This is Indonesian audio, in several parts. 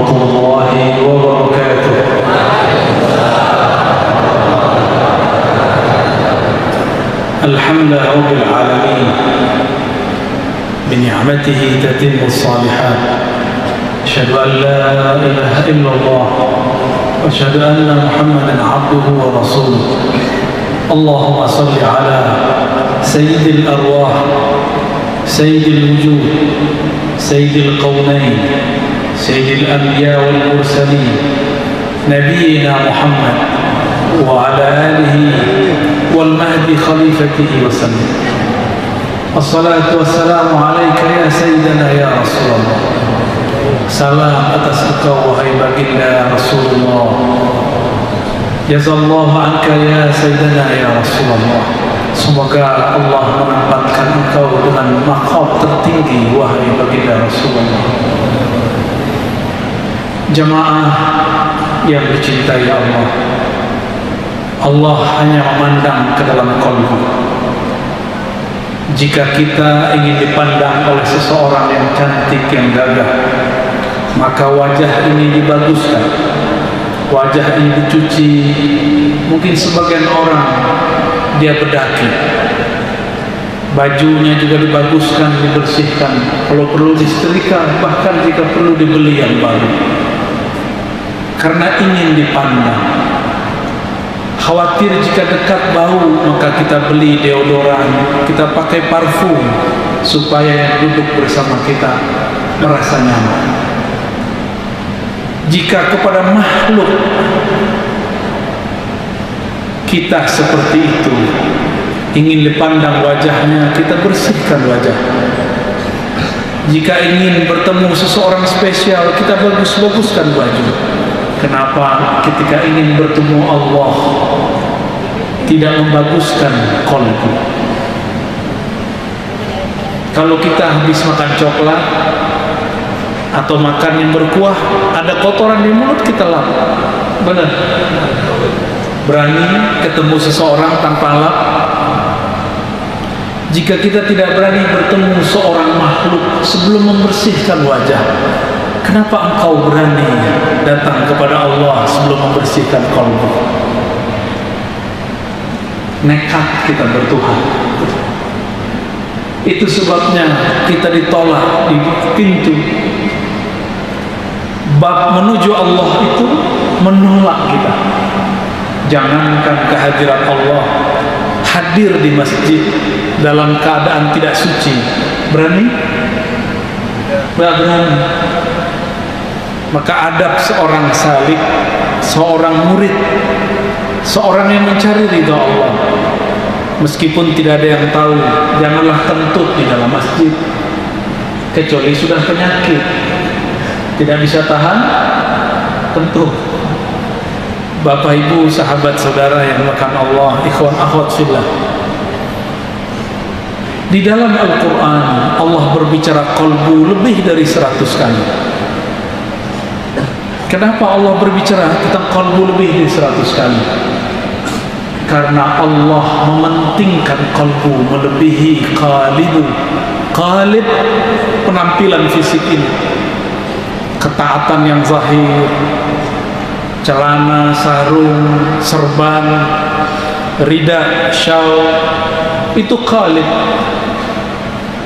warahmatullahi wabarakatuh. Alhamdulillah rabbil alamin, bini'matihi tatimmu shalihat. Asyhadu an la ilaha illallah wa asyhadu anna Muhammadan abduhu wa rasuluh. Allahumma salli ala sayyidil arwah, sayyidil wujud, sayyidil qawnain, sayyidil anbiya wal mursalin, nabiyyina Muhammad wa ala alihi wal mahdi khalifatihi wa sallam. Assalatu wassalamu alaika ya sayyidana ya Rasulullah. Salam atas engkau wahai baginda ya Rasulullah. Jazallahu anka ya sayyidana ya Rasulullah. Semoga Allah menempatkan engkau dengan maqam tertinggi wahai baginda Rasulullah. Jamaah yang dicintai Allah, Allah hanya memandang ke dalam qalbu. Jika kita ingin dipandang oleh seseorang yang cantik, yang gagah, maka wajah ini dibaguskan, wajah ini dicuci. Mungkin sebagian orang dia berdaki, bajunya juga dibaguskan, dibersihkan, kalau perlu disetrika, bahkan jika perlu dibeli yang baru, karena ingin dipandang. Khawatir jika dekat bau, maka kita beli deodoran, kita pakai parfum, supaya yang duduk bersama kita merasa nyaman. Jika kepada makhluk kita seperti itu, ingin dipandang wajahnya, kita bersihkan wajah. Jika ingin bertemu seseorang spesial, kita bagus-baguskan baju. Kenapa ketika ingin bertemu Allah tidak membaguskan qalbu? Kalau kita habis makan coklat atau makan yang berkuah, ada kotoran di mulut, kita lap. Benar? Berani ketemu seseorang tanpa lap? Jika kita tidak berani bertemu seorang makhluk sebelum membersihkan wajah, kenapa engkau berani datang kepada Allah sebelum membersihkan qalbu? Nekat kita bertuhan. Itu sebabnya kita ditolak di pintu. Bab menuju Allah itu menolak kita. Jangankan kehadiran Allah, hadir di masjid dalam keadaan tidak suci, berani? Tidak berani. Maka adab seorang salik, seorang murid, seorang yang mencari ridha Allah, meskipun tidak ada yang tahu, janganlah kentut di dalam masjid, kecuali sudah penyakit, tidak bisa tahan kentut. Bapak ibu sahabat saudara yang dimuliakan Allah, ikhwan akhwat fillah, di dalam Al-Quran Allah berbicara qalbu lebih dari 100 kali. Kenapa Allah berbicara tentang qalbu lebih dari 100 kali? Karena Allah mementingkan qalbu melebihi qalibu. Qalib, penampilan fisik ini, ketaatan yang zahir, celana, sarung, serban, rida, shawl, itu qalib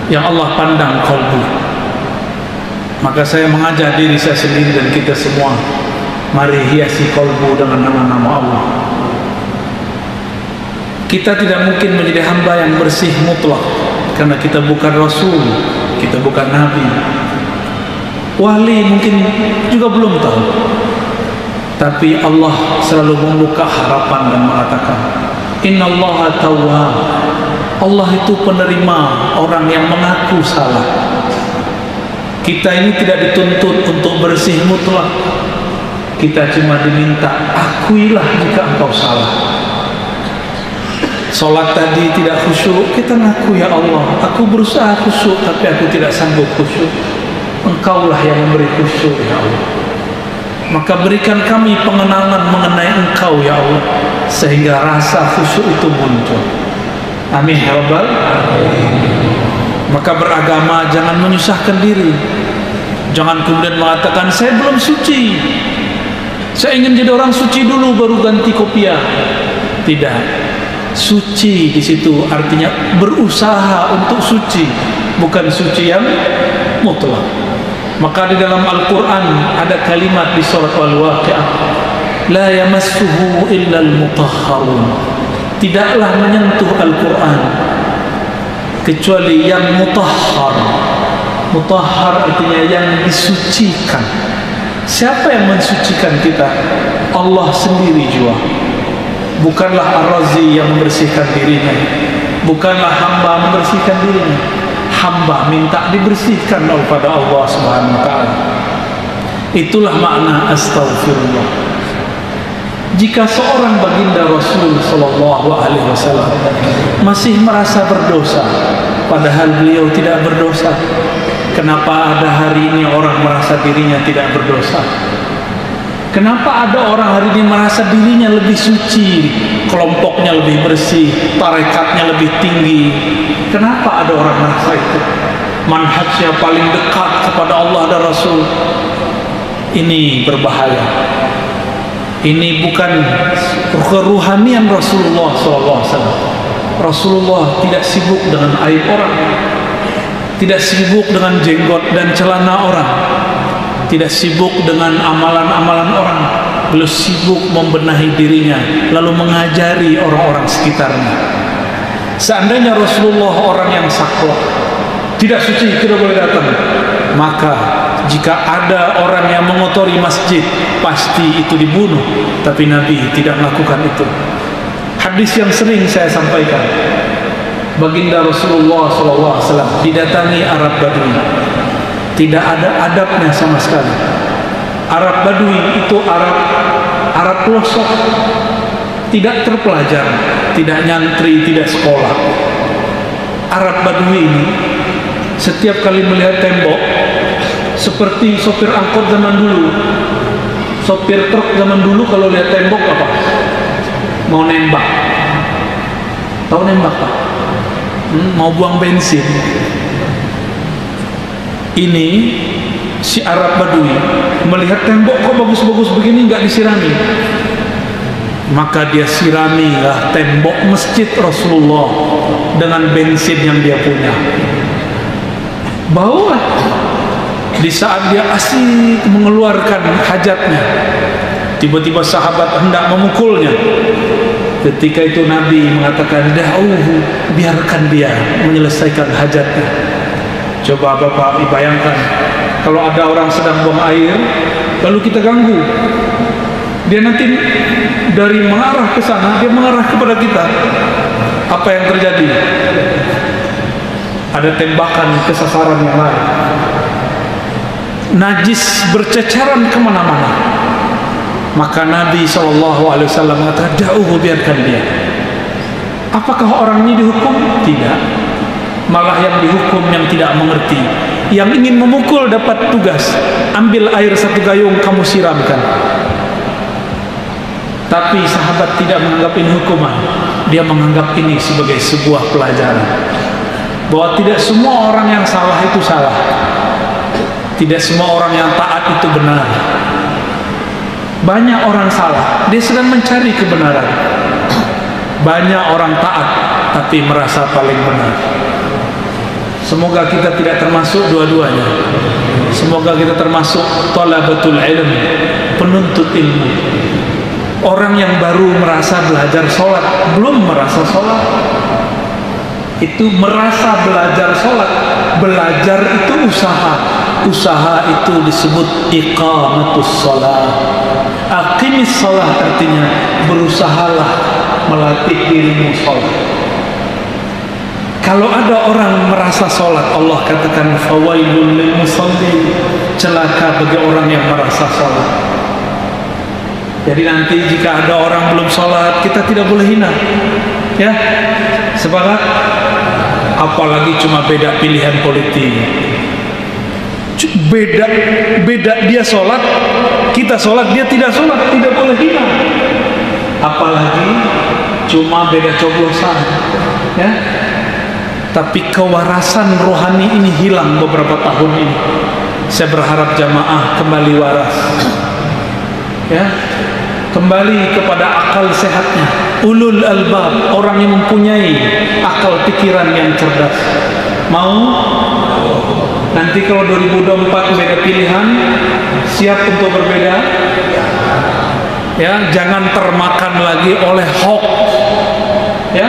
yang Allah pandang qalbu. Maka saya mengajak diri saya sendiri dan kita semua, mari hiasi qalbu dengan nama-nama Allah. Kita tidak mungkin menjadi hamba yang bersih mutlak, karena kita bukan Rasul, kita bukan Nabi. Wali mungkin juga belum tahu, tapi Allah selalu membuka harapan dan mengatakan, Innallaha tawwab. Allah itu penerima orang yang mengaku salah. Kita ini tidak dituntut untuk bersih mutlak. Kita cuma diminta, akuilah jika engkau salah. Sholat tadi tidak khusyuk, kita ngaku, ya Allah, aku berusaha khusyuk tapi aku tidak sanggup khusyuk. Engkaulah yang memberi khusyuk, ya Allah. Maka berikan kami pengenalan mengenai Engkau, ya Allah, sehingga rasa khusyuk itu muncul. Amin ya Rabbal. Maka beragama jangan menyusahkan diri. Jangan kemudian mengatakan saya belum suci, saya ingin jadi orang suci dulu baru ganti kopiah. Tidak. Suci di situ artinya berusaha untuk suci, bukan suci yang mutlak. Maka di dalam Al-Quran ada kalimat di surat Al-Waqi'ah, la yamassuhu illa al-mutahharun. Tidaklah menyentuh Al-Quran kecuali yang mutahhar. Mutahhar artinya yang disucikan. Siapa yang mensucikan kita? Allah sendiri jua. Bukanlah Ar-Razi yang membersihkan dirinya, bukanlah hamba membersihkan dirinya. Hamba minta dibersihkan oleh Allah Subhanahu wa ta'ala. Itulah makna astaghfirullah. Jika seorang baginda Rasul sallallahu alaihi wasallam masih merasa berdosa padahal beliau tidak berdosa, kenapa ada hari ini orang merasa dirinya tidak berdosa? Kenapa ada orang hari ini merasa dirinya lebih suci, kelompoknya lebih bersih, tarekatnya lebih tinggi? Kenapa ada orang merasa itu? Manhajnya paling dekat kepada Allah dan Rasul. Ini berbahaya. Ini bukan keruhanian Rasulullah SAW. Rasulullah tidak sibuk dengan aib orang, tidak sibuk dengan jenggot dan celana orang, tidak sibuk dengan amalan-amalan orang. Beliau sibuk membenahi dirinya, lalu mengajari orang-orang sekitarnya. Seandainya Rasulullah orang yang saklek, tidak suci, tidak boleh datang, maka jika ada orang yang mengotori masjid, pasti itu dibunuh. Tapi Nabi tidak melakukan itu. Hadis yang sering saya sampaikan, baginda Rasulullah SAW didatangi Arab Badui, tidak ada adabnya sama sekali. Arab Badui itu Arab pelosok, tidak terpelajar, tidak nyantri, tidak sekolah. Arab Badui ini setiap kali melihat tembok, seperti sopir angkot zaman dulu, sopir truk zaman dulu kalau lihat tembok apa? Mau nembak. Tahu nembak Pak? Mau buang bensin. Ini si Arab Badui melihat tembok kok bagus-bagus begini nggak disirami, maka dia siramilah tembok masjid Rasulullah dengan bensin yang dia punya. Baulah. Di saat dia asik mengeluarkan hajatnya, tiba-tiba sahabat hendak memukulnya. Ketika itu Nabi mengatakan, da'uhu, biarkan dia menyelesaikan hajatnya. Coba Bapak bayangkan, kalau ada orang sedang buang air, lalu kita ganggu, dia nanti dari mengarah ke sana, dia mengarah kepada kita. Apa yang terjadi? Ada tembakan ke sasaran yang lain. Najis berceceran kemana-mana. Maka Nabi SAW mengatakan, da'uhu, biarkan dia. Apakah orang ini dihukum? Tidak. Malah yang dihukum yang tidak mengerti, yang ingin memukul dapat tugas, ambil air satu gayung kamu siramkan. Tapi sahabat tidak menganggap ini hukuman, dia menganggap ini sebagai sebuah pelajaran, bahwa tidak semua orang yang salah itu salah, tidak semua orang yang taat itu benar. Banyak orang salah, dia sedang mencari kebenaran. Banyak orang taat tapi merasa paling benar. Semoga kita tidak termasuk dua-duanya. Semoga kita termasuk talabatul ilm, penuntut ilmu. Orang yang baru merasa belajar sholat, belum merasa sholat. Itu merasa belajar sholat. Belajar itu usaha. Usaha itu disebut iqamatus sholat. Aqimis sholat artinya berusahalah melatih dirimu sholat. Kalau ada orang merasa sholat, Allah katakan fawailul lil musallin, celaka bagi orang yang merasa sholat. Jadi nanti jika ada orang belum sholat, kita tidak boleh hina, ya, sepakat? Apalagi cuma beda pilihan politik, beda dia sholat, kita sholat, dia tidak sholat, tidak boleh hina. Apalagi cuma beda coblosan, ya. Tapi kewarasan rohani ini hilang beberapa tahun ini. Saya berharap jamaah kembali waras, ya, kembali kepada akal sehatnya. Ulul albab, orang yang mempunyai akal pikiran yang cerdas. Mau? Nanti kalau 2024 beda pilihan, siap untuk berbeda? Ya, jangan termakan lagi oleh hoax. Ya,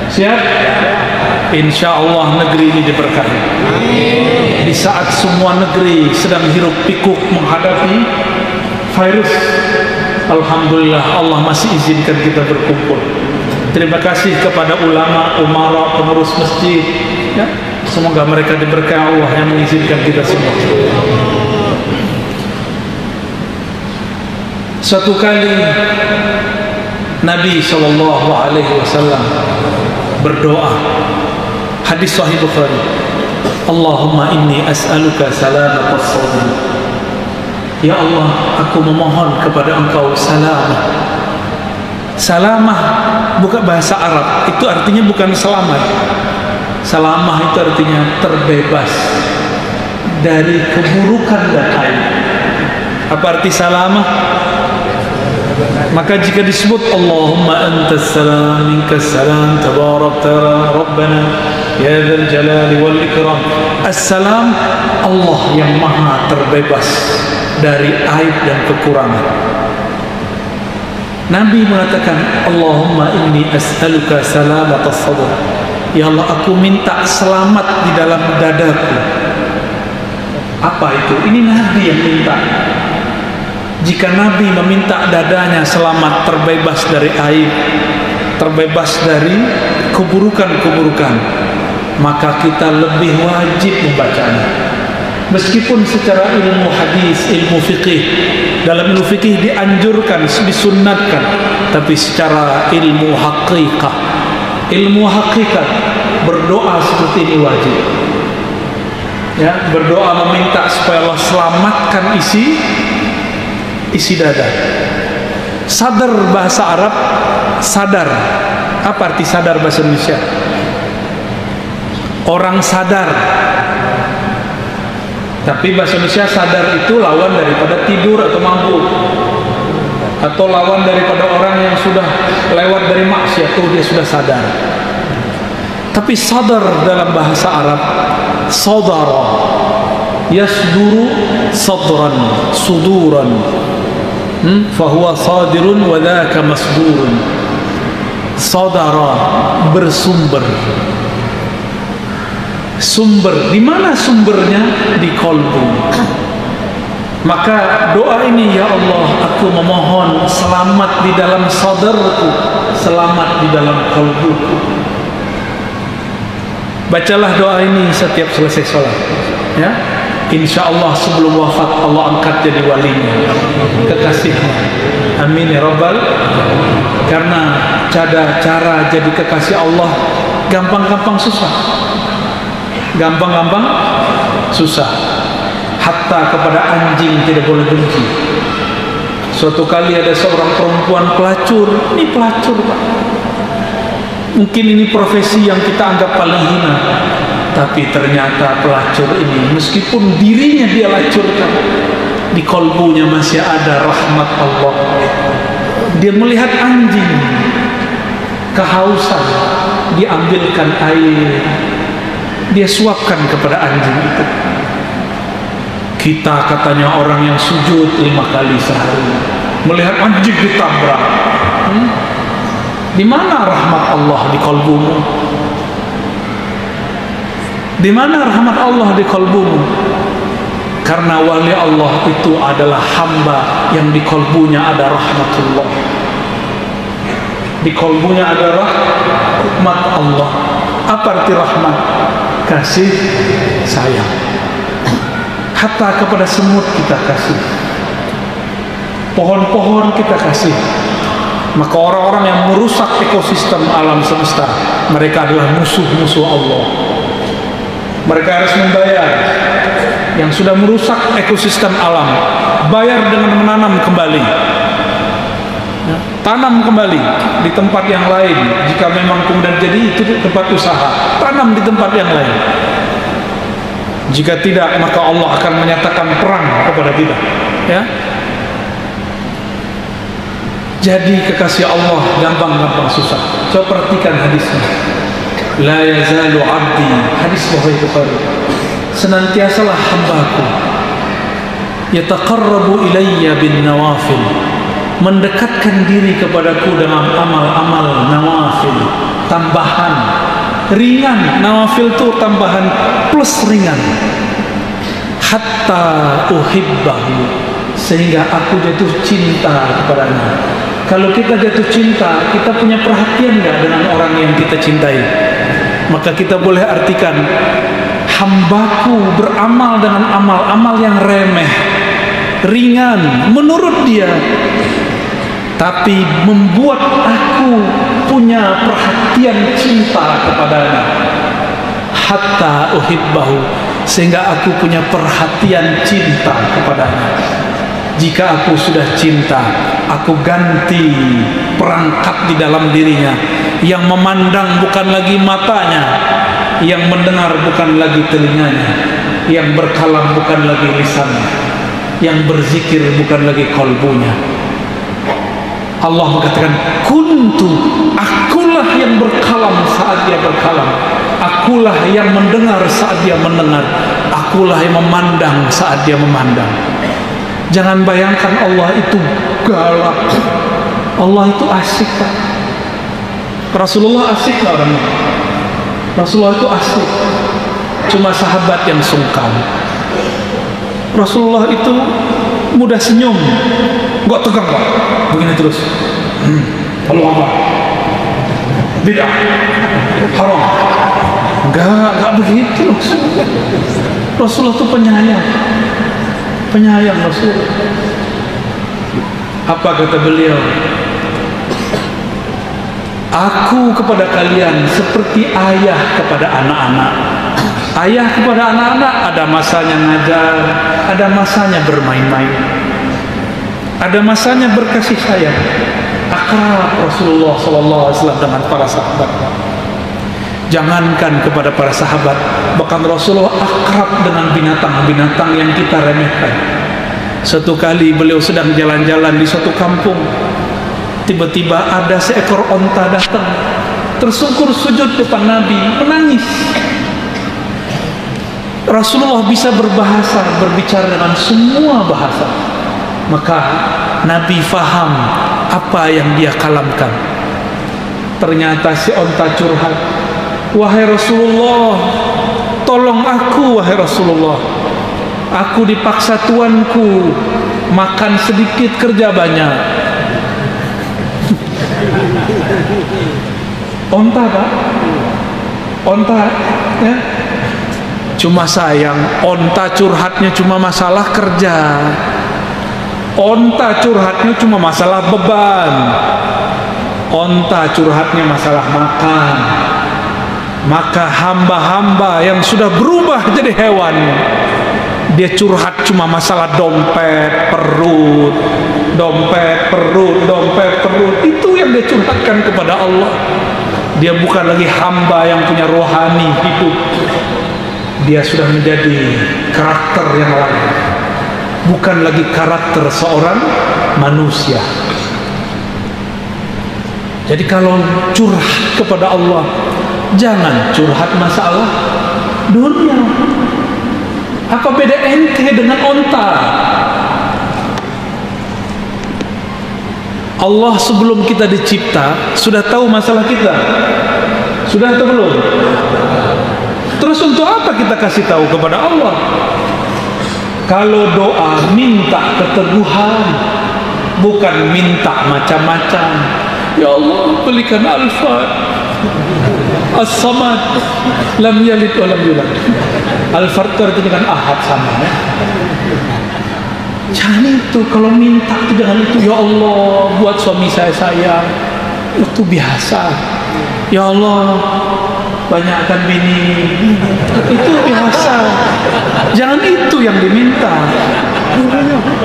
siap? Insya Allah negeri ini diberkahi. Di saat semua negeri sedang hiruk pikuk menghadapi virus, alhamdulillah Allah masih izinkan kita berkumpul. Terima kasih kepada ulama, umara, pengurus masjid, ya. Semoga mereka diberkahi Allah yang mengizinkan kita semua. Suatu kali Nabi SAW berdoa, hadis Sahih Bukhari, Allahumma inni as'aluka salamatas sadri. Ya Allah, aku memohon kepada Engkau salamah. Salamah bukan bahasa Arab, itu artinya bukan selamat. Salamah itu artinya terbebas dari keburukan dan aib. Apa arti salamah? Maka jika disebut Allahumma antas salam minkas salam tabarakta rabbana ya dzal jalali wal ikram. Assalam, Allah yang maha terbebas dari aib dan kekurangan. Nabi mengatakan Allahumma inni as'aluka salamatas sadr. Ya Allah, aku minta selamat di dalam dadaku. Apa itu? Ini Nabi yang minta. Jika Nabi meminta dadanya selamat, terbebas dari aib, terbebas dari keburukan-keburukan, maka kita lebih wajib membacanya. Meskipun secara ilmu hadis, ilmu fikih, dalam ilmu fikih dianjurkan, disunnatkan, tapi secara ilmu hakikat, berdoa seperti ini wajib. Ya, berdoa meminta supaya Allah selamatkan isi dada. Sadar bahasa Arab, sadar. Apa arti sadar bahasa Indonesia? Orang sadar. Tapi bahasa Indonesia sadar itu lawan daripada tidur atau mabuk, atau lawan daripada orang yang sudah lewat dari maksiat, itu dia sudah sadar. Tapi sadar dalam bahasa Arab, sadara, yasduru sadran, suduran, fahuwa sadirun wa dhaka masdurun. Sadara, bersumber. Sumber, di mana sumbernya? Di qalbu. Maka doa ini, ya Allah, aku memohon selamat di dalam sadarku, selamat di dalam qalbuku. Bacalah doa ini setiap selesai sholat, ya. Insya Allah sebelum wafat Allah angkat jadi walinya, kekasihnya. Amin ya Rabbal. Karena cara jadi kekasih Allah gampang-gampang susah, gampang-gampang susah. Hatta kepada anjing tidak boleh benci. Suatu kali ada seorang perempuan pelacur. Ini pelacur, Pak. Mungkin ini profesi yang kita anggap paling hina, tapi ternyata pelacur ini meskipun dirinya dia lacurkan, di kolbunya masih ada rahmat Allah. Dia melihat anjing kehausan, diambilkan air, dia suapkan kepada anjing itu. Kita katanya orang yang sujud 5 kali sehari, melihat anjing ditabrak. Di mana rahmat Allah di kalbumu? Di mana rahmat Allah di kalbumu? Karena wali Allah itu adalah hamba yang di kalbunya ada rahmatullah. Di kalbunya ada rahmat Allah. Apa arti rahmat? Kasih sayang. Hatta kepada semut kita kasih, pohon-pohon kita kasih. Maka orang-orang yang merusak ekosistem alam semesta, mereka adalah musuh-musuh Allah. Mereka harus membayar. Yang sudah merusak ekosistem alam, bayar dengan menanam kembali, tanam kembali di tempat yang lain. Jika memang kemudian jadi itu tempat usaha, tanam di tempat yang lain. Jika tidak, maka Allah akan menyatakan perang kepada kita, ya. Jadi kekasih Allah gampang-gampang susah. Coba perhatikan hadisnya. La yazalu abdi, hadis Bukhari. Senantiasalah hambaku yataqarrabu ilayya bin nawafil, mendekatkan diri kepadaku dengan amal-amal nawafil, tambahan, ringan. Nawafil itu tambahan plus ringan. Hatta uhibbahu, sehingga aku jatuh cinta kepadanya. Kalau kita jatuh cinta, kita punya perhatian nggak dengan orang yang kita cintai? Maka kita boleh artikan, hambaku beramal dengan amal-amal yang remeh, ringan menurut dia, tapi membuat aku punya perhatian cinta kepadanya. Hatta uhibbahu, sehingga aku punya perhatian cinta kepadanya. Jika aku sudah cinta, aku ganti perangkat di dalam dirinya. Yang memandang bukan lagi matanya, yang mendengar bukan lagi telinganya, yang berkalam bukan lagi lisannya, yang berzikir bukan lagi kolbunya. Allah mengatakan, kuntu, akulah yang berkalam saat dia berkalam, akulah yang mendengar saat dia mendengar, akulah yang memandang saat dia memandang. Jangan bayangkan Allah itu galak, Allah itu asik, Pak. Rasulullah asik lah orangnya. Rasulullah itu asik, cuma sahabat yang sungkan. Rasulullah itu mudah senyum, nggak tegang, Pak. Begini terus. Kalau apa? Bid'ah, haram. Enggak begitu. Rasulullah itu penyayang Rasul. Apa kata beliau? Aku kepada kalian seperti ayah kepada anak-anak. Ayah kepada anak-anak ada masanya ngajar, ada masanya bermain-main, ada masanya berkasih sayang. Akrab Rasulullah SAW dengan para sahabat. Jangankan kepada para sahabat, bahkan Rasulullah akrab dengan binatang-binatang yang kita remehkan. Suatu kali beliau sedang jalan-jalan di suatu kampung, tiba-tiba ada seekor onta datang, tersungkur sujud depan Nabi, menangis. Rasulullah bisa berbicara dengan semua bahasa. Maka Nabi faham apa yang dia kalamkan. Ternyata si onta curhat, wahai Rasulullah, tolong aku wahai Rasulullah. Aku dipaksa tuanku, makan sedikit kerja banyak. Onta, Pak, onta, ya. Cuma sayang, onta curhatnya cuma masalah kerja, onta curhatnya cuma masalah beban, onta curhatnya masalah makan. Maka hamba-hamba yang sudah berubah jadi hewan, dia curhat cuma masalah dompet, perut, dompet, perut, dompet, perut. Itu yang dia curhatkan kepada Allah. Dia bukan lagi hamba yang punya rohani hidup. Dia sudah menjadi karakter yang lain, bukan lagi karakter seorang manusia. Jadi kalau curhat kepada Allah, jangan curhat masalah dunia. Apa beda ente dengan onta? Allah sebelum kita dicipta sudah tahu masalah kita. Sudah atau belum? Terus untuk apa kita kasih tahu kepada Allah? Kalau doa minta keteguhan, bukan minta macam-macam. Ya Allah, berikan Al-Fatihah, As-Samad, lam yalid wa lam yulad. Al-Fatihah itu dengan ahad sama, ya? Jangan itu. Kalau minta itu jangan itu. Ya Allah, buat suami saya sayang, itu biasa. Ya Allah, banyakkan bini, itu biasa. Jangan itu yang diminta.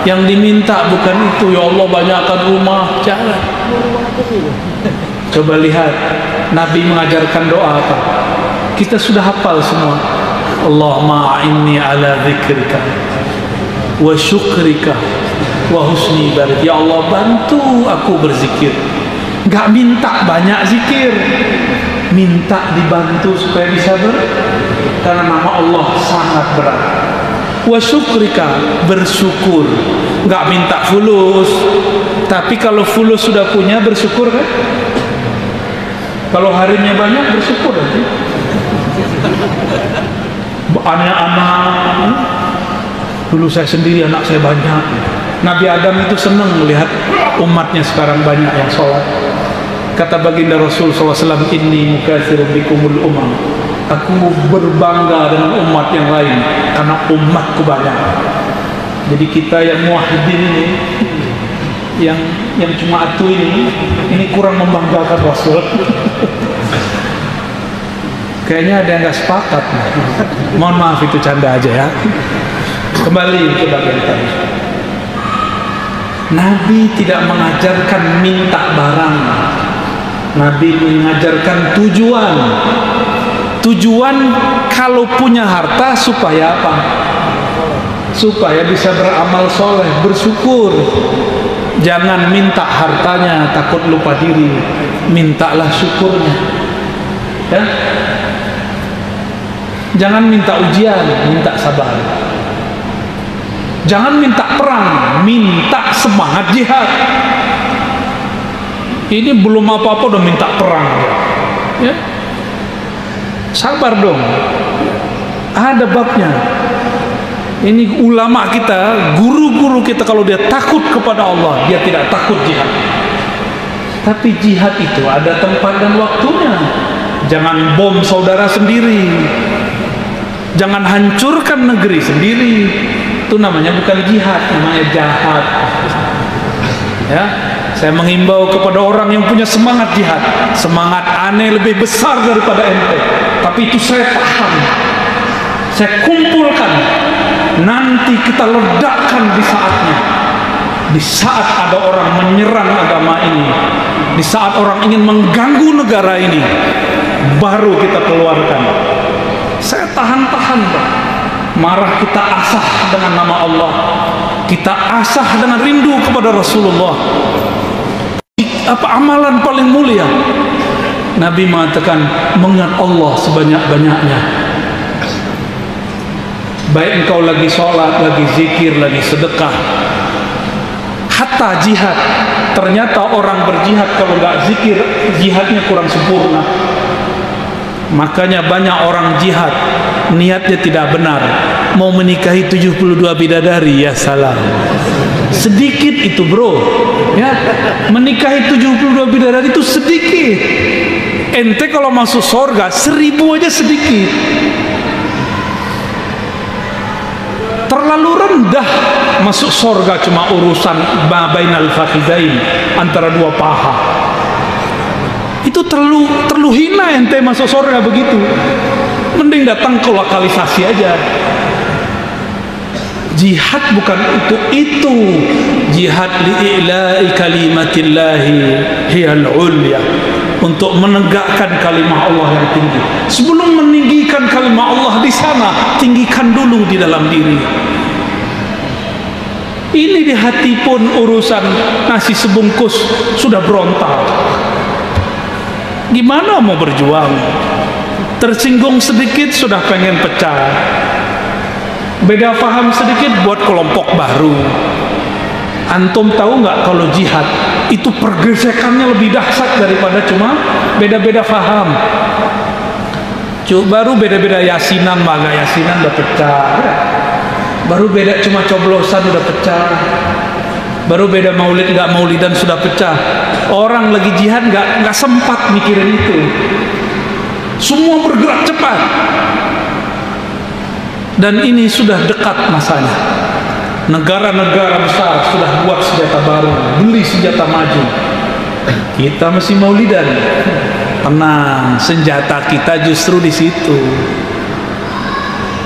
Yang diminta bukan itu. Ya Allah, banyakkan rumah. Jangan. Coba lihat Nabi mengajarkan doa apa. Kita sudah hafal semua. Allahumma a'inni ala dzikrika wa syukrika wa husni ibadah. Ya Allah, bantu aku berzikir. Gak minta banyak zikir, minta dibantu supaya bisa karena nama Allah sangat berat. Wa syukrika, bersyukur. Gak minta fulus, tapi kalau fulus sudah punya, bersyukur kan? Kalau harinya banyak, bersyukur kan? Anak-anak, dulu saya sendiri, anak saya banyak. Nabi Adam itu senang melihat umatnya sekarang banyak yang sholat. Kata baginda Rasul SAW, inni mukatsirun bikumul umam, aku berbangga dengan umat yang lain karena umatku banyak. Jadi kita yang muwahhidin ini, yang cuma atu ini kurang membanggakan Rasul. Kayaknya ada yang gak sepakat. Mohon maaf, itu canda aja ya. Kembali ke bagian tadi. Nabi tidak mengajarkan minta barang. Nabi mengajarkan tujuan. Tujuan kalau punya harta supaya apa? Supaya bisa beramal soleh, bersyukur. Jangan minta hartanya takut lupa diri, mintalah syukurnya ya. Jangan minta ujian, minta sabar. Jangan minta perang, minta semangat jihad. Ini belum apa-apa udah minta perang ya. Sabar dong, ada babnya. Ini ulama kita, guru-guru kita, kalau dia takut kepada Allah, dia tidak takut jihad. Tapi jihad itu ada tempat dan waktunya. Jangan bom saudara sendiri, jangan hancurkan negeri sendiri. Itu namanya bukan jihad, namanya jahat ya. Saya menghimbau kepada orang yang punya semangat jihad. Semangat aneh lebih besar daripada ente, tapi itu saya paham, saya kumpulkan. Nanti kita ledakkan di saatnya. Di saat ada orang menyerang agama ini, di saat orang ingin mengganggu negara ini, baru kita keluarkan. Saya tahan-tahan, Pak. Marah kita asah dengan nama Allah, kita asah dengan rindu kepada Rasulullah. Apa amalan paling mulia? Nabi mengatakan, mengingat Allah sebanyak-banyaknya. Baik engkau lagi sholat, lagi zikir, lagi sedekah, hatta jihad. Ternyata orang berjihad kalau nggak zikir, jihadnya kurang sempurna. Makanya banyak orang jihad niatnya tidak benar, mau menikahi 72 bidadari, ya salah. Sedikit itu bro ya, menikahi 72 bidadari itu sedikit. Ente kalau masuk surga 1000 aja sedikit. Terlalu rendah. Masuk surga cuma urusan bainal fakhidain, antara dua paha. Itu terlalu hina ente masuk surga begitu. Mending datang ke lokalisasi aja. Jihad bukan untuk itu. Jihad li'ila'i kalimatillahi hiyal ulya, untuk menegakkan kalimah Allah yang tinggi. Sebelum meninggikan kalimah Allah di sana, tinggikan dulu di dalam diri. Ini di hati pun urusan nasi sebungkus sudah berontak. Gimana mau berjuang? Tersinggung sedikit sudah pengen pecah. Beda paham sedikit buat kelompok baru. Antum tahu nggak kalau jihad itu pergesekannya lebih dahsyat daripada cuma beda-beda paham. Baru beda-beda yasinan, maga yasinan udah pecah. Baru beda cuma coblosan udah pecah. Baru beda maulid nggak maulidan sudah pecah. Orang lagi jihad nggak sempat mikirin itu. Semua bergerak cepat. Dan ini sudah dekat masanya. Negara-negara besar sudah buat senjata baru, beli senjata maju. Kita masih maulidan. Tenang, senjata kita justru di situ.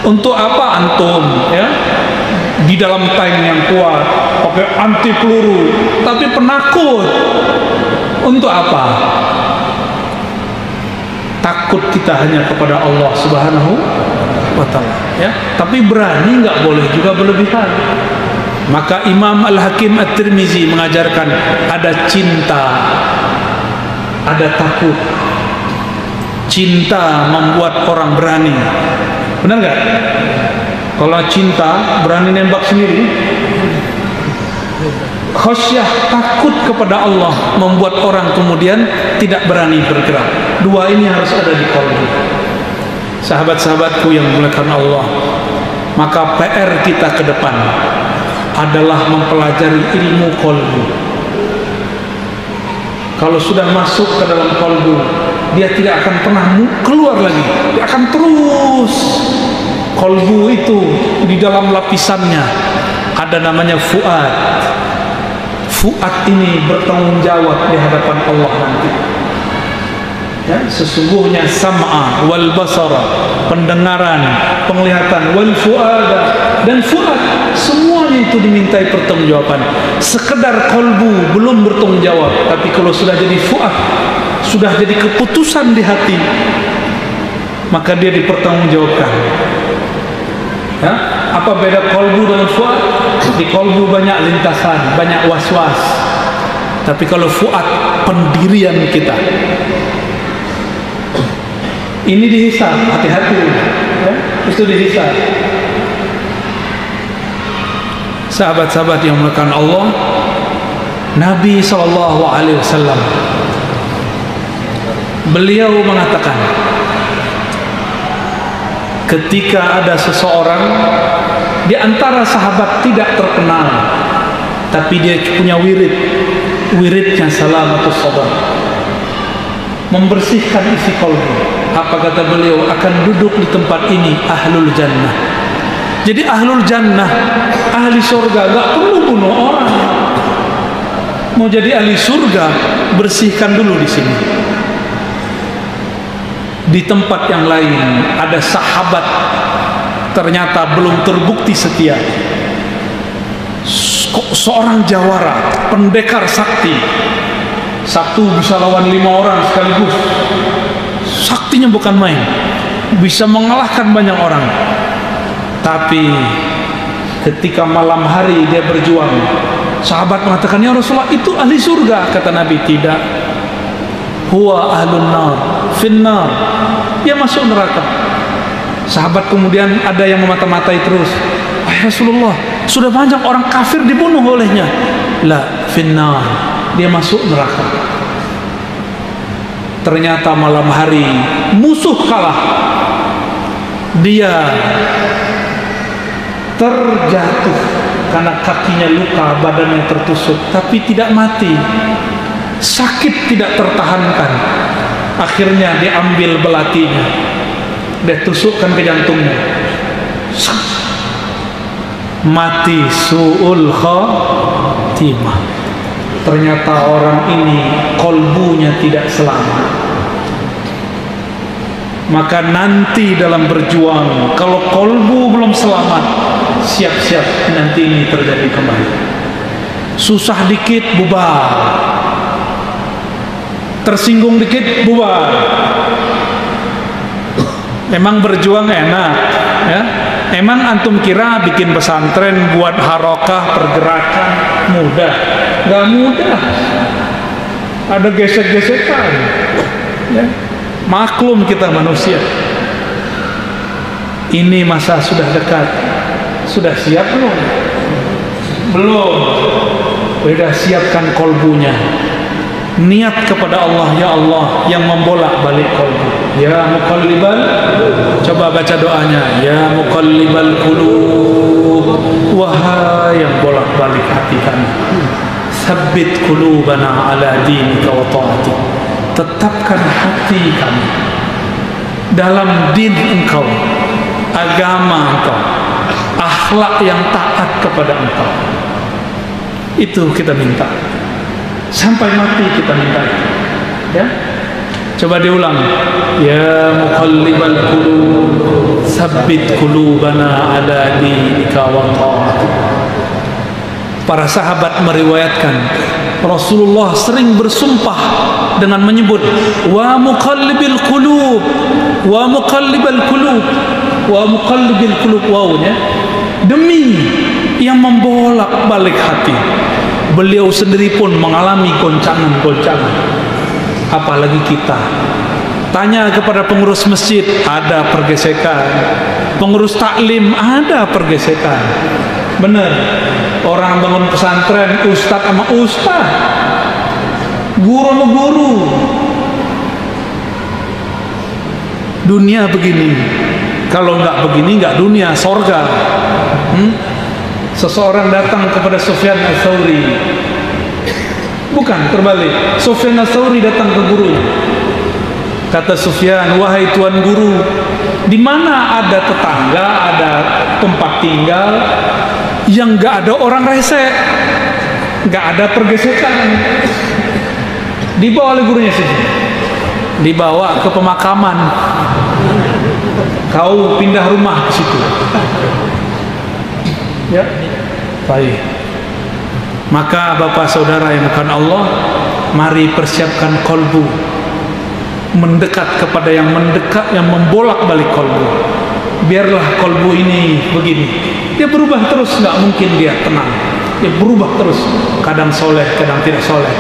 Untuk apa antum ya? Di dalam tank yang kuat, pakai anti peluru, tapi penakut. Untuk apa? Takut kita hanya kepada Allah Subhanahu wa ta'ala, ya. Tapi berani nggak boleh juga berlebihan. Maka Imam Al-Hakim At-Tirmizi mengajarkan ada cinta, ada takut. Cinta membuat orang berani. Benar nggak? Kalau cinta berani nembak sendiri. Khasyah, takut kepada Allah, membuat orang kemudian tidak berani bergerak. Dua ini harus ada di qalbu. Sahabat-sahabatku yang dimuliakan Allah, maka PR kita ke depan adalah mempelajari ilmu qalbu. Kalau sudah masuk ke dalam qalbu, dia tidak akan pernah keluar lagi. Dia akan terus. Qalbu itu di dalam lapisannya ada namanya fuad. Fuad ini bertanggung jawab di hadapan Allah nanti. Ya, sesungguhnya sam'a wal basara, pendengaran, penglihatan, wal fuada, dan fuad, semuanya itu dimintai pertanggungjawaban. Sekedar qalbu belum bertanggung jawab, tapi kalau sudah jadi fuad, sudah jadi keputusan di hati, maka dia dipertanggungjawabkan. Ya, apa beda qalbu dengan fuad? Di qalbu banyak lintasan, banyak was-was. Tapi kalau fuad, pendirian kita. Ini dihisab, hati-hati, ya, itu dihisab. Sahabat-sahabat yang dimuliakan Allah, Nabi SAW, beliau mengatakan, ketika ada seseorang di antara sahabat tidak terkenal, tapi dia punya wiridnya salamatus sadar, membersihkan isi qalbu. Apa kata beliau? Akan duduk di tempat ini ahlul jannah. Jadi ahlul jannah, ahli surga, gak perlu bunuh orang. Mau jadi ahli surga, bersihkan dulu di sini. Di tempat yang lain ada sahabat ternyata belum terbukti setia. Seorang jawara, pendekar sakti, satu bisa lawan 5 orang sekaligus. Saktinya bukan main, bisa mengalahkan banyak orang. Tapi ketika malam hari dia berjuang, sahabat mengatakan, ya Rasulullah, itu ahli surga. Kata Nabi, tidak, huwa ahlun nar finnar, dia masuk neraka. Sahabat kemudian ada yang memata-matai terus, Rasulullah, sudah banyak orang kafir dibunuh olehnya. La finnar, dia masuk neraka. Ternyata malam hari musuh kalah, dia terjatuh karena kakinya luka, badannya tertusuk, tapi tidak mati. Sakit tidak tertahankan, akhirnya diambil belatinya, dia tusukkan ke jantungnya, mati su'ul khatimah. Ternyata orang ini qalbunya tidak selamat. Maka nanti dalam berjuang, kalau qalbu belum selamat, siap-siap nanti ini terjadi kembali. Susah dikit bubar, tersinggung dikit bubar. Memang berjuang enak, ya. Emang antum kira bikin pesantren buat harokah pergerakan mudah? Gak mudah. Ada gesek-gesekan, ya. Maklum kita manusia. Ini masa sudah dekat. Sudah siap belum? Belum. Sudah siapkan kolbunya. Niat kepada Allah, ya Allah yang membolak balik qalbu. Ya muqallibal, coba baca doanya, ya muqallibal qulub, wahai yang bolak balik hati kami, tsabbit qulubana ala dinika wa ta'atik, tetapkan hati kami dalam din engkau, agama engkau, akhlak yang taat kepada engkau. Itu kita minta. Sampai mati kita minta, ya. Coba diulang, ya muqallibal qulub, tsabbit qulubana ala dinika wa ta'atik. Para sahabat meriwayatkan Rasulullah sering bersumpah dengan menyebut wa muqallibil qulub, wa muqallibal qulub, wa muqallibil qulub, wawnya, demi yang membolak-balik hati. Beliau sendiri pun mengalami goncangan-goncangan, apalagi kita. Tanya kepada pengurus masjid, ada pergesekan. Pengurus taklim, ada pergesekan. Benar, orang bangun pesantren, ustaz sama ustaz, guru sama guru. Dunia begini, kalau nggak begini nggak dunia, sorga. Seseorang datang kepada Sufyan Ats-Tsauri, bukan terbalik, Sufyan Ats-Tsauri datang ke gurunya. Kata Sufyan, wahai tuan guru, di mana ada tetangga, ada tempat tinggal yang nggak ada orang rese, nggak ada pergesekan? Dibawa oleh gurunya sini, dibawa ke pemakaman. Kau pindah rumah ke situ. Ya, baik. Maka bapak saudara yang bukan Allah, mari persiapkan kolbu, mendekat kepada yang mendekat, yang membolak-balik kolbu. Biarlah kolbu ini begini, dia berubah terus, nggak mungkin dia tenang. Dia berubah terus, kadang soleh, kadang tidak soleh,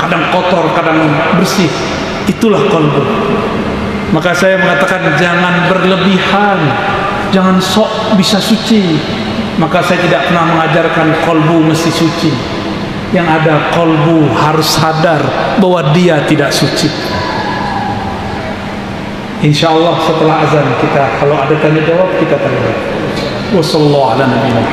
kadang kotor, kadang bersih. Itulah kolbu. Maka saya mengatakan jangan berlebihan, jangan sok bisa suci. Maka saya tidak pernah mengajarkan kolbu mesti suci. Yang ada kolbu harus sadar bahwa dia tidak suci. Insya Allah setelah azan kita, kalau ada tanya jawab kita tanya. Wassalamualaikum.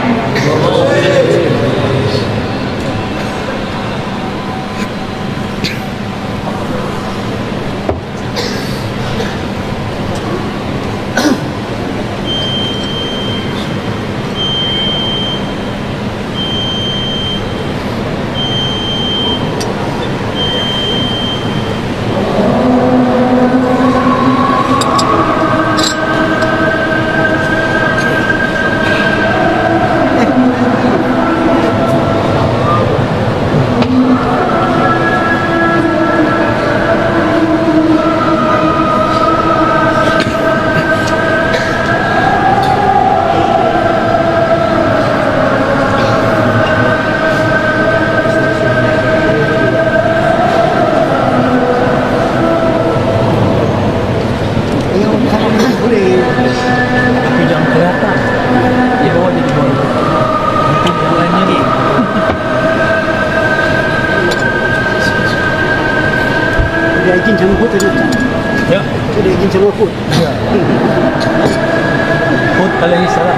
Ya. Sudah izin sama Hud. Ya. Hud alaihi salam.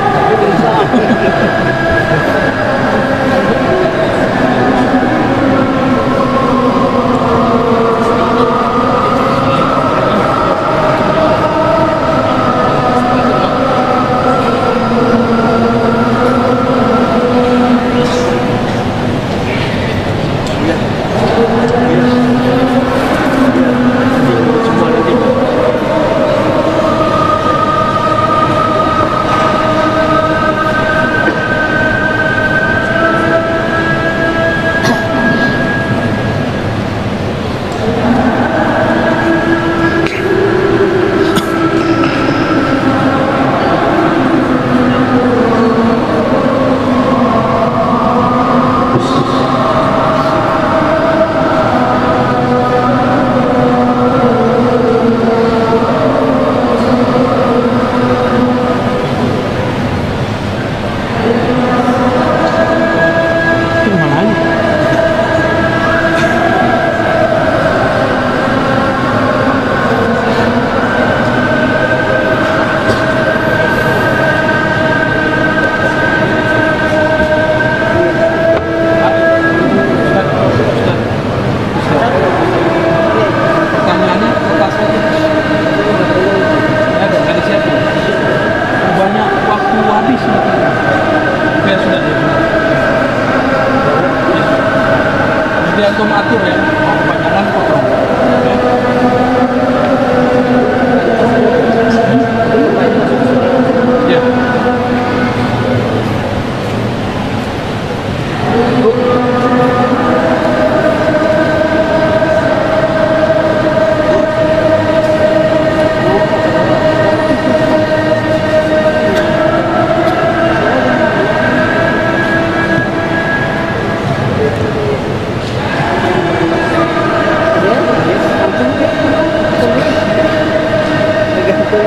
Baik,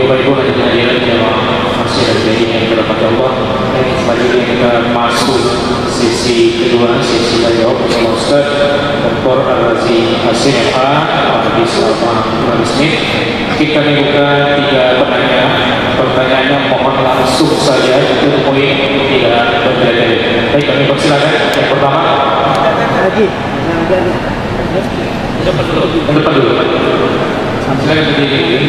Ibu hadirin hadirin yang masih ada yang dirahmati Allah. Selanjutnya kita masuk sesi kedua, sesi tanya jawab bersama Ustaz Dr. Ar-Razi Hasim-MA Habis Smith. Kita membuka 3 pertanyaan. Pertanyaannya mohon langsung saja, itu poin tidak berbeda. Baik, kami persilakan. Yang pertama. Depan dulu. Silakan berdiri.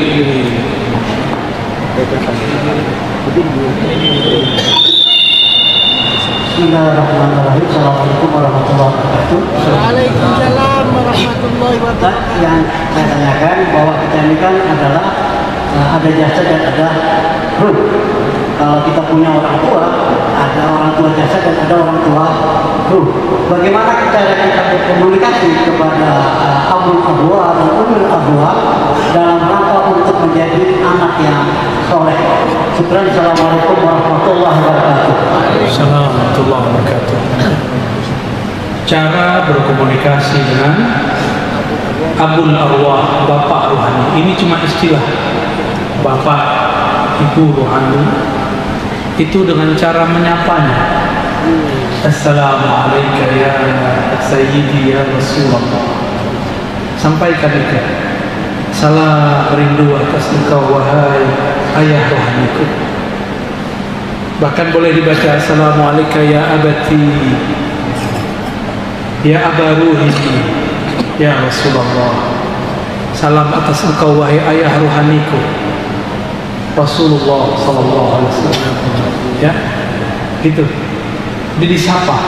Bismillahirrahmanirrahim. Assalamualaikum warahmatullahi wabarakatuh. Waalaikumsalam warahmatullahi wabarakatuh. Yang saya tanyakan bahwa kita ini kan adalah ada jasa dan ada ruh. Kalau kita punya orang tua, ada orang tua jasa dan ada orang tua ruh. Bagaimana cara kita berkomunikasi kepada abul abwa dan umul abwa dalam rangka untuk menjadi anak yang soleh? Syukran. Assalamualaikum warahmatullahi wabarakatuh. Assalamualaikum warahmatullahi wabarakatuh. Cara berkomunikasi dengan abul arwah, bapak rohani, ini cuma istilah. Bapak, ibu rohani, itu dengan cara menyapanya. Assalamualaikum ya Sayyidi ya Rasulullah. Sampaikan itu. Salam rindu atas engkau wahai ayah rohaniku. Bahkan boleh dibaca Assalamualaikum ya abati ya abaruhi ya Rasulullah. Salam atas engkau wahai ayah rohaniku Rasulullah sallallahu alaihi wasallam. Ya, gitu. Jadi disapa.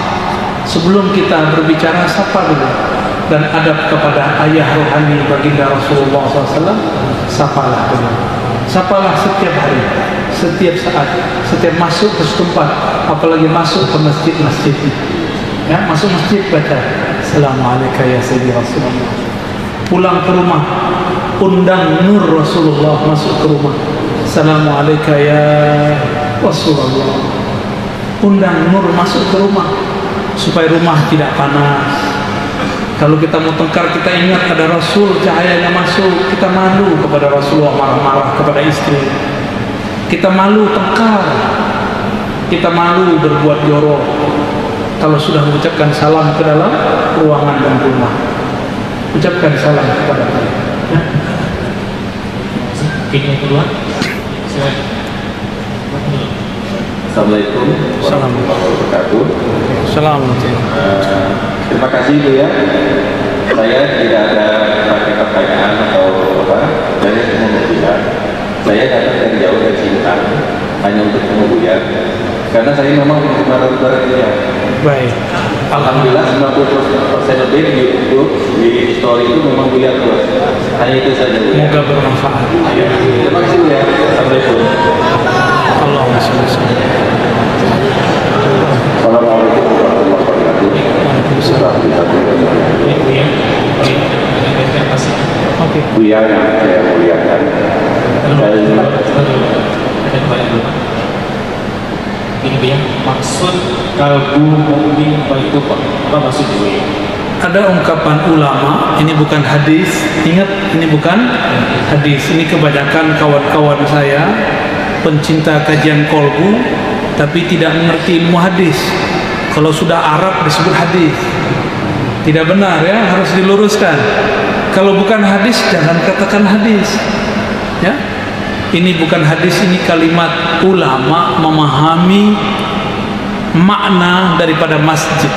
Sebelum kita berbicara, sapa dulu. Dan adab kepada ayah rohani baginda Rasulullah SAW, sapalah dulu. Sapalah setiap hari, setiap saat, setiap masuk ke setempat, apalagi masuk ke masjid-masjid. Ya, masuk masjid baca Assalamualaikum ya Sayyidi Rasulullah. Pulang ke rumah, undang nur Rasulullah masuk ke rumah. Assalamualaikum ya Rasulullah. Undang nur masuk ke rumah supaya rumah tidak panas. Kalau kita mau tengkar, kita ingat ada Rasul, cahayanya masuk. Kita malu kepada Rasulullah marah-marah kepada istri. Kita malu tengkar. Kita malu berbuat jorok kalau sudah mengucapkan salam ke dalam ruangan dan rumah. Ucapkan salam kepada mereka. Yang kedua. Assalamualaikum warahmatullahi wabarakatuh. Assalamualaikum. Terima kasih Bu ya. Saya tidak ada pakai pertanyaan atau apa. Saya cuma mau bilang, saya datang dari jauh dari Sintang hanya untuk ketemu ya. Karena saya memang penggemar barat dia. Baik. Alhamdulillah 90% lebih di YouTube, di story itu memang dilihat terus. Hanya itu saja Bu ya. Semoga bermanfaat. Ya. Terima kasih Bu ya. Assalamualaikum. Allahumma shalli alaihi wasallam. Assalamualaikum warahmatullahi wabarakatuh. Oke. Buya yang saya muliakan. Ini yang maksud kalbu mukmin itu apa maksudnya? Ada ungkapan ulama, ini bukan hadis. Ingat, ini bukan hadis. Ini kebanyakan kawan-kawan saya pencinta kajian kolbu tapi tidak mengerti ilmu hadis. Kalau sudah Arab disebut hadis, tidak benar ya, harus diluruskan. Kalau bukan hadis jangan katakan hadis ya. Ini bukan hadis, ini kalimat ulama memahami makna daripada masjid.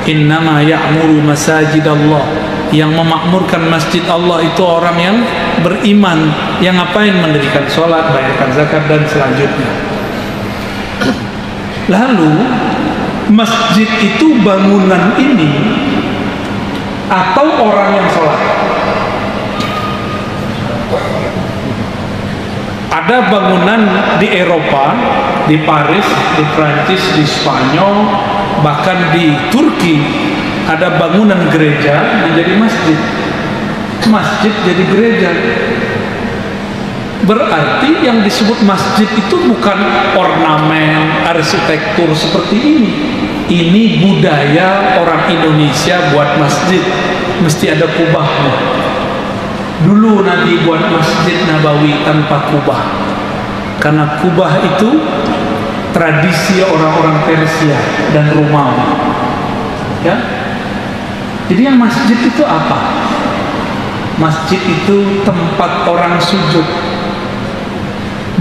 Innama ya'muru masajid Allah. Yang memakmurkan masjid Allah itu orang yang beriman, yang ngapain? Mendirikan sholat, bayarkan zakat, dan selanjutnya. Lalu masjid itu bangunan ini atau orang yang sholat? Ada bangunan di Eropa, di Paris, di Prancis, di Spanyol, bahkan di Turki, ada bangunan gereja menjadi masjid. Masjid jadi gereja. Berarti yang disebut masjid itu bukan ornamen, arsitektur seperti ini. Ini budaya orang Indonesia buat masjid, mesti ada kubahnya. Dulu Nabi buat Masjid Nabawi tanpa kubah, karena kubah itu tradisi orang-orang Persia dan Romawi. Ya, jadi yang masjid itu apa? Masjid itu tempat orang sujud.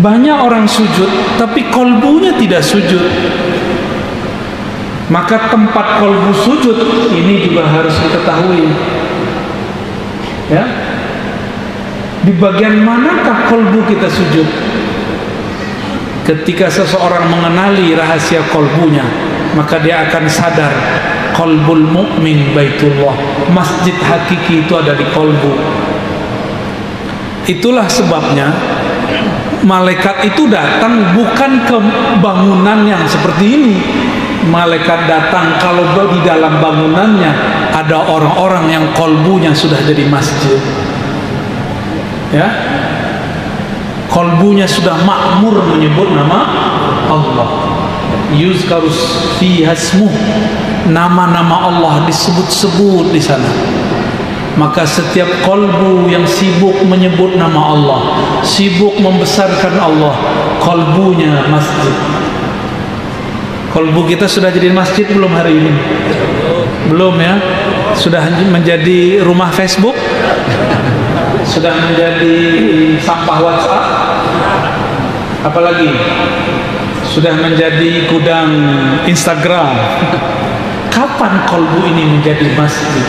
Banyak orang sujud, tapi kolbunya tidak sujud. Maka tempat kolbu sujud ini juga harus diketahui. Ya. Di bagian manakah kolbu kita sujud? Ketika seseorang mengenali rahasia kolbunya, maka dia akan sadar kolbul mukmin baitullah. Masjid hakiki itu ada di kolbu. Itulah sebabnya malaikat itu datang bukan ke bangunan yang seperti ini. Malaikat datang kalau di dalam bangunannya ada orang-orang yang kolbunya sudah jadi masjid. Ya, kolbunya sudah makmur menyebut nama Allah. Yuzkarus fi hasmuh, nama-nama Allah disebut-sebut di sana. Maka setiap kolbu yang sibuk menyebut nama Allah, sibuk membesarkan Allah, kolbunya masjid. Kolbu kita sudah jadi masjid belum hari ini? Belum ya? Sudah menjadi rumah Facebook? Sudah menjadi sampah WhatsApp? Apalagi sudah menjadi gudang Instagram. Kapan kolbu ini menjadi masjid?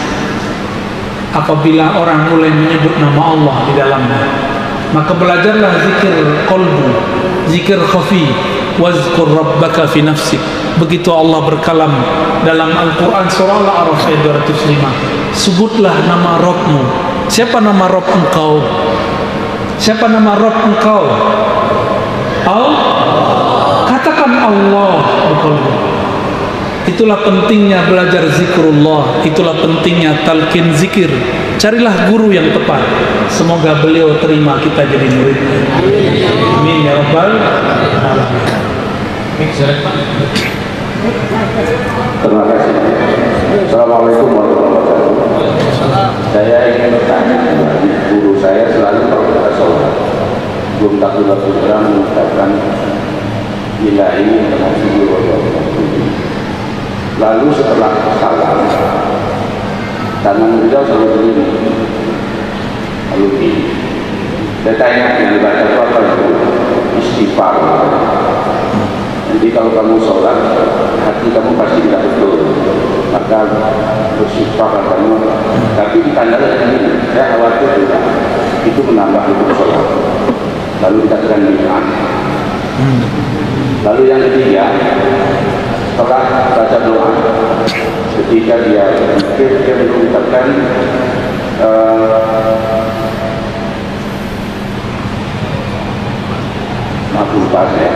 Apabila orang mulai menyebut nama Allah di dalamnya. Maka belajarlah zikir kolbu, zikir khafi, wazkur rabbaka fi nafsik. Begitu Allah berkalam dalam Al-Quran surah Al-A'raf ayat 205. Sebutlah nama Rabbmu. Siapa nama Rabb engkau? Siapa nama Rabb engkau? Katakan Allah. Itulah pentingnya belajar zikrullah. Itulah pentingnya talqin zikir. Carilah guru yang tepat. Semoga beliau terima kita jadi murid. Amin ya rabbal alamin. Terima kasih. Assalamualaikum warahmatullahi wabarakatuh. Saya ingin bertanya, guru saya selalu kalau kita sholat belum takbiratul ihram mengucapkan ilahi maksudul wabarakatuh. Lalu setelah salam, tangan beliau selalu begini, lalu ini. Saya tanya yang dibaca itu apa? Istighfar. Jadi kalau kamu sholat, hati kamu pasti tidak betul, maka bersifat kamu. Tapi ditandai ini, saya khawatir juga itu menambah hidup sholat. Lalu dikatakan bid'ah. Lalu yang ketiga, setelah baca doa, ketika dia berpikir, dia mengucapkan maaf lupa saya.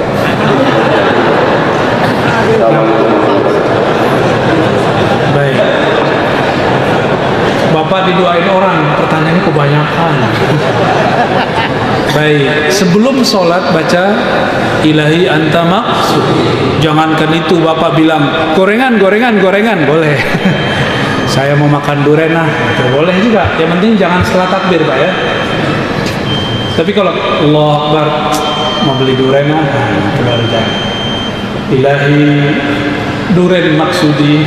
Baik. Bapak didoain orang, pertanyaannya kebanyakan. Baik, sebelum sholat baca ilahi anta maqsud. Jangankan itu Bapak bilang gorengan, boleh. Saya mau makan durian, boleh juga. Yang penting jangan setelah takbir Pak ya. Tapi kalau Allah Akbar mau beli durian, itu baru jangan. Ilahi durian maksudi.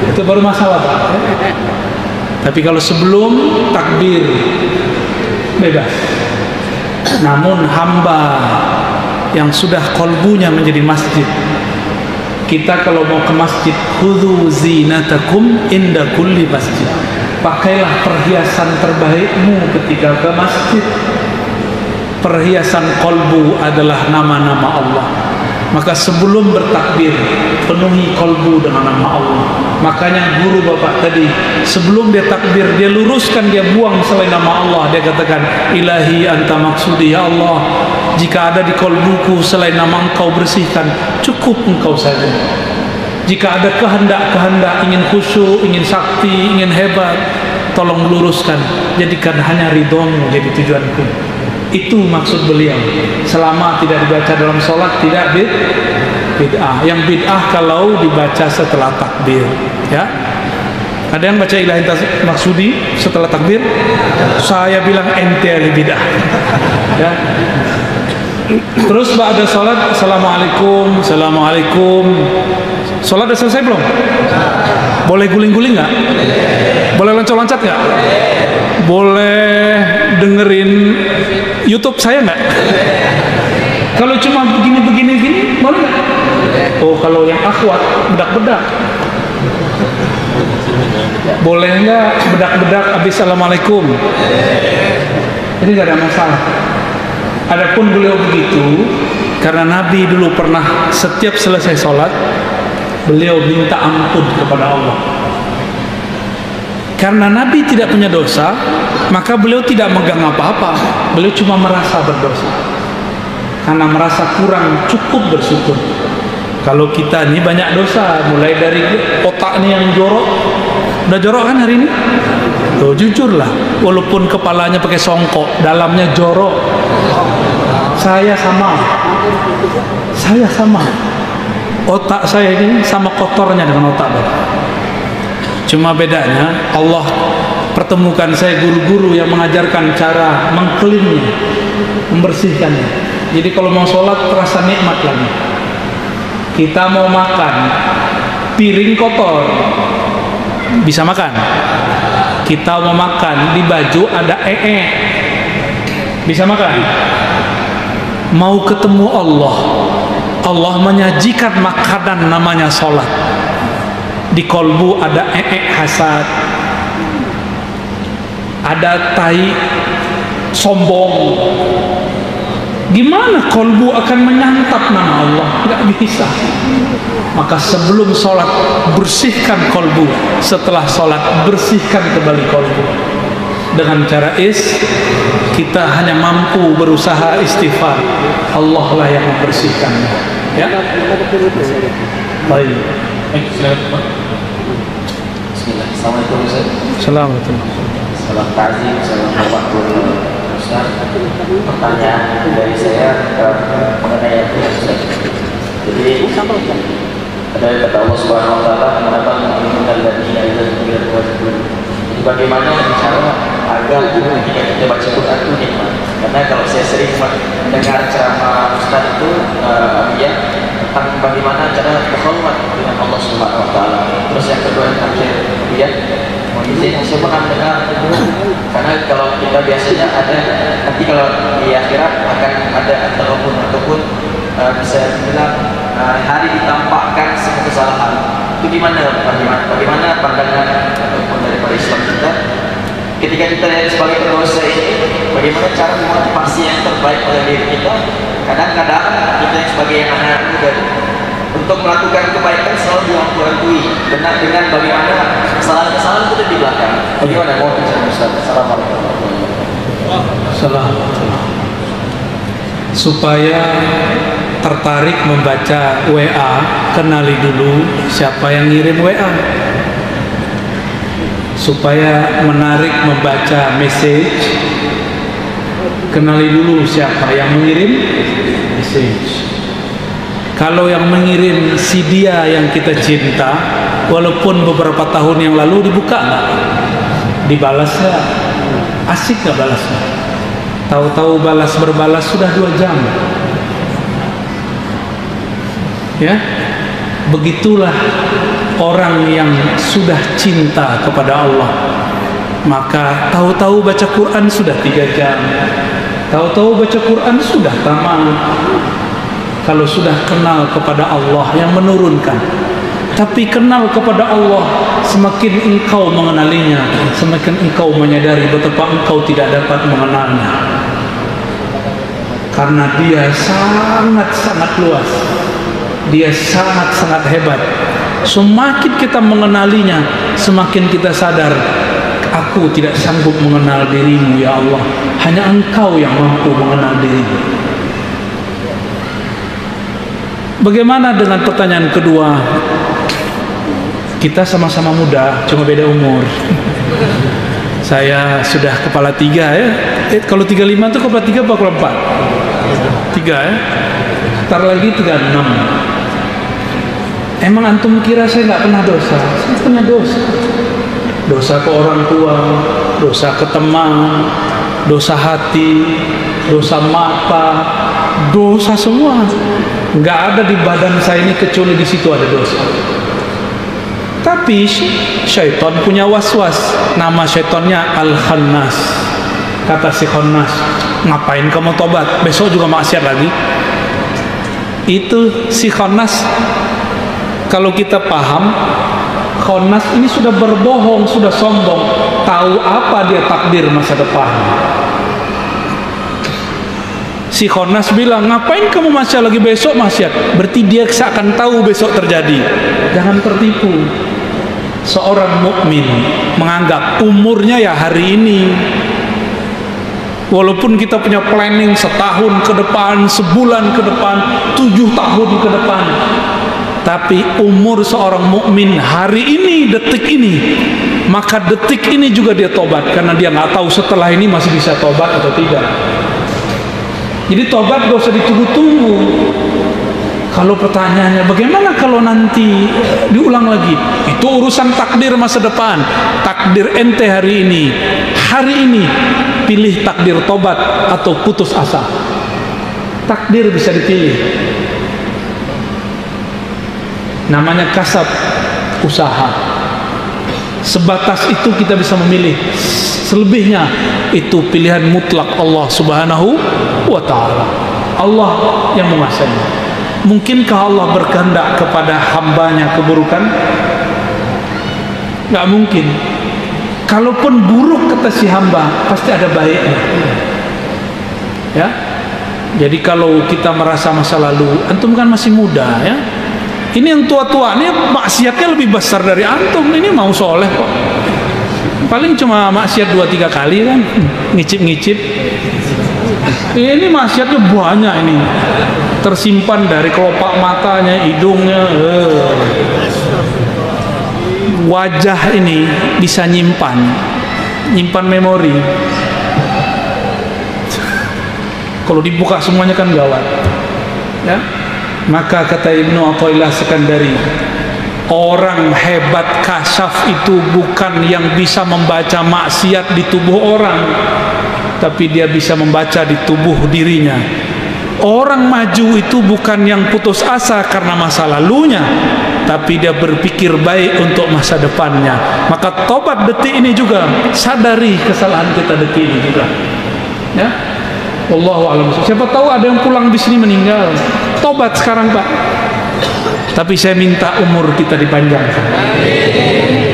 Itu baru masalah Pak ya? Tapi kalau sebelum takbir bebas. Namun hamba yang sudah kolbunya menjadi masjid, kita kalau mau ke masjid, khudhu zinatakum inda kulli masjid, pakailah perhiasan terbaikmu ketika ke masjid. Perhiasan kolbu adalah nama-nama Allah. Maka sebelum bertakbir, penuhi kolbu dengan nama Allah. Makanya guru bapak tadi, sebelum dia takbir, dia luruskan, dia buang selain nama Allah. Dia katakan, ilahi anta maksudi, ya Allah, jika ada di kolbuku selain nama engkau, bersihkan, cukup engkau saja. Jika ada kehendak-kehendak, ingin khusyuk, ingin sakti, ingin hebat, tolong luruskan, jadikan hanya ridhomu jadi tujuanku. Itu maksud beliau. Selama tidak dibaca dalam sholat, tidak bid'ah. Yang bid'ah kalau dibaca setelah takbir, ya. Ada yang baca ilahi maksudi setelah takbir? Saya bilang ente ahli bid'ah. Ya. Terus ba'da sholat, assalamualaikum, assalamualaikum. Sholat udah selesai belum? Boleh guling-guling nggak? Boleh loncat-loncat nggak? Boleh dengerin YouTube saya nggak? Kalau cuma begini boleh nggak? Oh, kalau yang akhwat bedak-bedak, boleh nggak bedak-bedak habis assalamualaikum? Ini nggak ada masalah. Adapun beliau begitu karena Nabi dulu pernah setiap selesai sholat beliau minta ampun kepada Allah. Karena Nabi tidak punya dosa, maka beliau tidak megang apa-apa. Beliau cuma merasa berdosa. Karena merasa kurang, cukup bersyukur. Kalau kita ini banyak dosa, mulai dari otak ini yang jorok. Udah jorok kan hari ini? Tuh, jujurlah, walaupun kepalanya pakai songkok, dalamnya jorok. Saya sama. Otak saya ini sama kotornya dengan otak Bapak. Cuma bedanya Allah pertemukan saya guru-guru yang mengajarkan cara mengklinnya, membersihkannya. Jadi kalau mau sholat terasa nikmat lagi. Kita mau makan, piring kotor, bisa makan. Kita mau makan, di baju ada bisa makan. Mau ketemu Allah, Allah menyajikan makanan namanya sholat. Di kolbu ada hasad, ada tai sombong. Gimana kolbu akan menyantap nama Allah? Tidak bisa. Maka sebelum sholat bersihkan kolbu, setelah sholat bersihkan kembali kolbu. Dengan cara kita hanya mampu berusaha istighfar, Allah lah yang membersihkannya. Ya. Baik. Bismillah. Assalamualaikum Ustaz. Assalamualaikum. Salam ta'zim, salam hormat kepada Ustaz. Pertanyaan dari saya mengenai Ustaz. Jadi ada kata Allah Subhanahu wa taala, "Kenapa menginginkan ladina itu tidak wajib?" Jadi bagaimana cara agar ketika kita baca Quran itu nikmat? Karena kalau saya sering mendengar ceramah Ustaz itu tentang bagaimana cara berkhulwat dengan Allah Subhanahu wa taala. Terus yang kedua yang terakhir, saya pernah mendengar, karena kalau kita biasanya ada nanti kalau di akhirat akan ada ataupun bisa bilang hari ditampakkan semua kesalahan. Itu bagaimana pandangan ataupun daripada Islam kita ketika kita sebagai pendosa ini, bagaimana cara memotivasi yang terbaik pada diri kita? Kadang-kadang kita sebagai anak muda untuk melakukan kebaikan selalu dilakukan dengan bagaimana kesalahan-kesalahan itu di belakang. Bagaimana mau bicara Ustaz? Assalamualaikum. Supaya tertarik membaca WA, kenali dulu siapa yang ngirim WA. Supaya menarik membaca message, kenali dulu siapa yang mengirim message. Kalau yang mengirim si dia yang kita cinta, walaupun beberapa tahun yang lalu dibuka nggak, dibalas nggak, asik nggak balasnya. Tahu-tahu berbalas sudah 2 jam. Ya, begitulah orang yang sudah cinta kepada Allah. Maka tahu-tahu baca Quran sudah 3 jam, Tahu-tahu baca Quran sudah tamat. Kalau sudah kenal kepada Allah yang menurunkan. Tapi kenal kepada Allah, semakin engkau mengenalinya, semakin engkau menyadari betapa engkau tidak dapat mengenalnya. Karena dia sangat-sangat luas. Dia sangat-sangat hebat. Semakin kita mengenalinya, semakin kita sadar, aku tidak sanggup mengenal dirimu ya Allah. Hanya engkau yang mampu mengenal dirimu. Bagaimana dengan pertanyaan kedua? Kita sama-sama muda, cuma beda umur. Saya sudah kepala 3 ya. Kalau 35 itu kepala 3 apa kepala 4? 3 ya. Ntar lagi 36. Emang antum kira saya nggak pernah dosa? Saya pernah dosa. Dosa ke orang tua, dosa ke teman, dosa hati, dosa mata, dosa semua. Nggak ada di badan saya ini kecuali di situ ada dosa. Tapi syaitan punya was-was. Nama syaitannya Al-Khannas. Kata si Khannas, ngapain kamu tobat? Besok juga maksiat lagi. Itu si Khannas. Kalau kita paham, Khannas ini sudah berbohong, sudah sombong. Tahu apa dia takdir masa depan. Si Khannas bilang, ngapain kamu maksiat lagi, besok maksiat? Berarti dia seakan tahu besok terjadi. Jangan tertipu. Seorang mukmin menganggap umurnya ya hari ini. Walaupun kita punya planning setahun ke depan, sebulan ke depan, 7 tahun ke depan, tapi umur seorang mukmin hari ini, detik ini, maka detik ini juga dia tobat, karena dia nggak tahu setelah ini masih bisa tobat atau tidak. Jadi tobat gak usah ditunggu-tunggu. Kalau pertanyaannya bagaimana kalau nanti diulang lagi, itu urusan takdir masa depan. Takdir ente hari ini, pilih takdir tobat atau putus asa. Takdir bisa dipilih. Namanya kasab, usaha. Sebatas itu kita bisa memilih. Selebihnya itu pilihan mutlak Allah Subhanahu wa ta'ala. Allah yang menguasai. Mungkinkah Allah berkehendak kepada hambanya keburukan? Gak mungkin. Kalaupun buruk kata si hamba, pasti ada baiknya. Ya. Jadi kalau kita merasa masa lalu, antum kan masih muda ya. Ini yang tua-tua, ini maksiatnya lebih besar dari antum. Ini mau soleh kok. Paling cuma maksiat 2-3 kali kan, ngicip-ngicip. Ini maksiatnya banyak ini. Tersimpan dari kelopak matanya, hidungnya. Wajah ini bisa nyimpan memori. Kalau dibuka semuanya kan gawat. Ya. Maka kata Ibnu Athaillah Sekandari, orang hebat kasyaf itu bukan yang bisa membaca maksiat di tubuh orang, tapi dia bisa membaca di tubuh dirinya. Orang maju itu bukan yang putus asa karena masa lalunya, tapi dia berpikir baik untuk masa depannya. Maka tobat detik ini juga, sadari kesalahan kita detik ini juga. Ya, wallahu a'lam. Siapa tahu ada yang pulang di sini meninggal. Tobat sekarang Pak. Tapi saya minta umur kita dipanjangkan,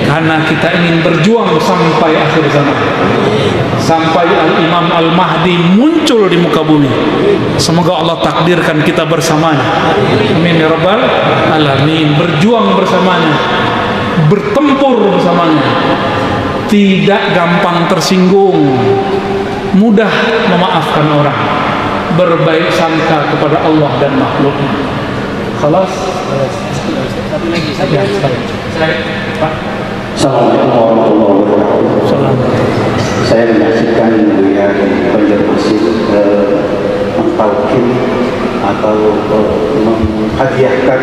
karena kita ingin berjuang sampai akhir zaman, sampai Al-Imam Al-Mahdi muncul di muka bumi. Semoga Allah takdirkan kita bersamanya. Amin ya rabbal alamin. Berjuang bersamanya, bertempur bersamanya. Tidak gampang tersinggung, mudah memaafkan orang, berbaik sangka kepada Allah dan makhluknya. Khalas. Satu lagi. Pak. Assalamualaikum warahmatullahi wabarakatuh. Saya menyaksikan beliau konfirmasi mentalkin atau menghadiahkan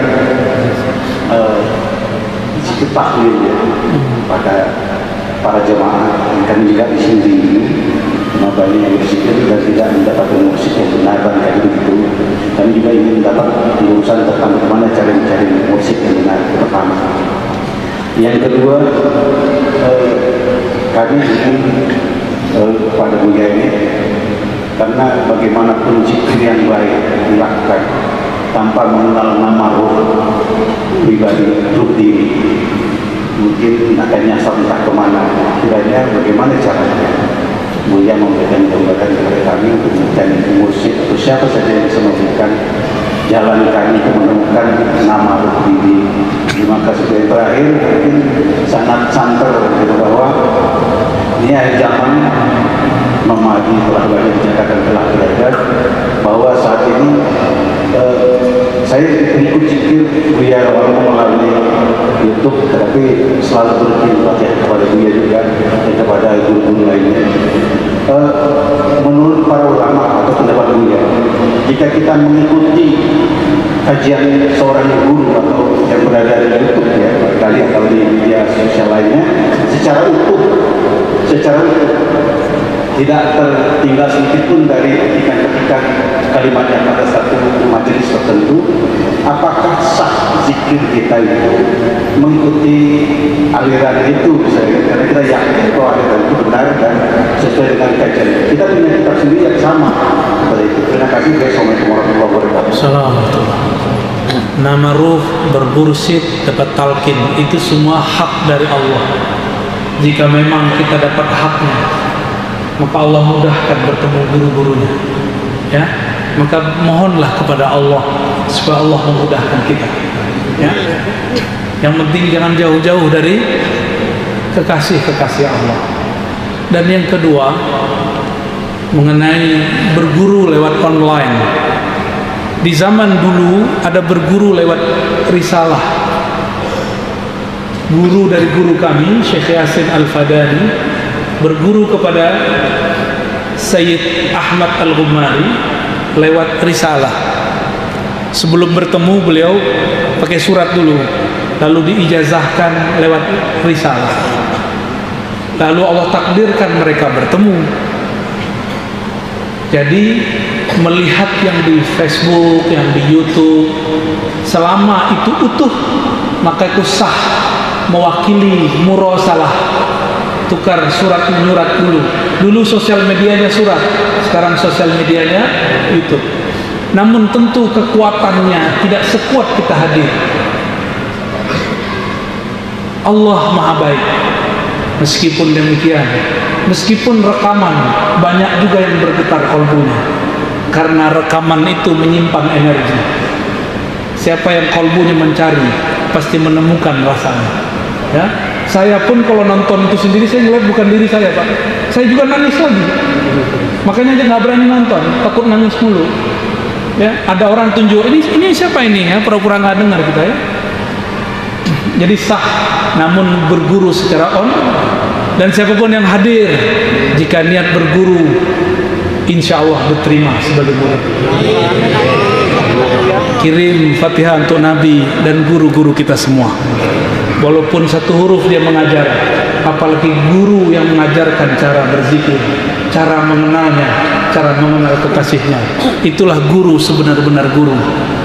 isi tahlil pada para jemaah. Kami juga di sini banyak yang bersikir dan tidak mendapatkan musik yang benar dan kayak begitu. Kami juga ingin mendapat urusan tentang bagaimana cara mencari musik yang benar pertama. Yang kedua, kami ingin pada Buya ini karena bagaimanapun zikir yang baik dilakukan tanpa mengenal nama roh pribadi, roh diri, mungkin akan nyasar entah kemana. Kiranya bagaimana caranya Buya memberikan gambaran kepada kami untuk mencari mursyid atau siapa saja yang bisa memberikan jalan kami untuk menemukan nama roh diri. Terima kasih. Yang terakhir mungkin sangat santer gitu, bahwa ini akhir zaman, Mamadi telah banyak dinyatakan telah belajar bahwa saat ini saya ikut zikir Buya walaupun melalui YouTube, tetapi selalu berterima kepada Buya juga dan kepada guru-guru lainnya. Menurut para ulama atau pendapat Buya, jika kita mengikuti kajian seorang guru atau yang berada di YouTube ya, barangkali atau di media sosial lainnya, secara utuh, tidak tertinggal sedikit pun dari ketikan-ketikan kalimatnya pada satu majelis tertentu, apakah sah zikir kita itu mengikuti aliran itu? Karena kita yakin bahwa aliran itu benar dan sesuai dengan kajian. Kita punya kitab sendiri yang sama pada itu. Terima kasih. Assalamualaikum warahmatullahi wabarakatuh. Assalamualaikum. Nama ruh, bermursyid, dapat talqin, itu semua hak dari Allah. Jika memang kita dapat haknya, maka Allah mudahkan bertemu guru-gurunya, ya. Maka mohonlah kepada Allah supaya Allah memudahkan kita, ya. Yang penting jangan jauh-jauh dari kekasih-kekasih Allah. Dan yang kedua, mengenai berguru lewat online. Di zaman dulu ada berguru lewat risalah. Guru dari guru kami, Syekh Yasin Al-Fadani, berguru kepada Sayyid Ahmad Al-Ghumari lewat risalah. Sebelum bertemu beliau pakai surat dulu, lalu diijazahkan lewat risalah. Lalu Allah takdirkan mereka bertemu. Jadi melihat yang di Facebook, yang di YouTube, selama itu utuh, maka itu sah mewakili murasalah, tukar surat menyurat dulu. Dulu sosial medianya surat, sekarang sosial medianya YouTube. Namun tentu kekuatannya tidak sekuat kita hadir. Allah Maha Baik. Meskipun demikian, meskipun rekaman, banyak juga yang bergetar kalbunya, karena rekaman itu menyimpan energi. Siapa yang kalbunya mencari pasti menemukan rasanya, ya. Saya pun kalau nonton itu sendiri, saya ngeliat bukan diri saya, Pak. Saya juga nangis lagi. Makanya aja nggak berani nonton, takut nangis mulu. Ya, ada orang tunjuk, ini siapa ini, ya, pura-pura nggak dengar kita, ya. Jadi sah, namun berguru secara on, dan siapapun yang hadir, jika niat berguru, insya Allah diterima sebagai murid. Kirim Fatihah untuk Nabi dan guru-guru kita semua. Walaupun satu huruf dia mengajar, apalagi guru yang mengajarkan cara berzikir, cara mengenalnya, cara mengenal kekasihnya. Itulah guru, sebenar-benar guru.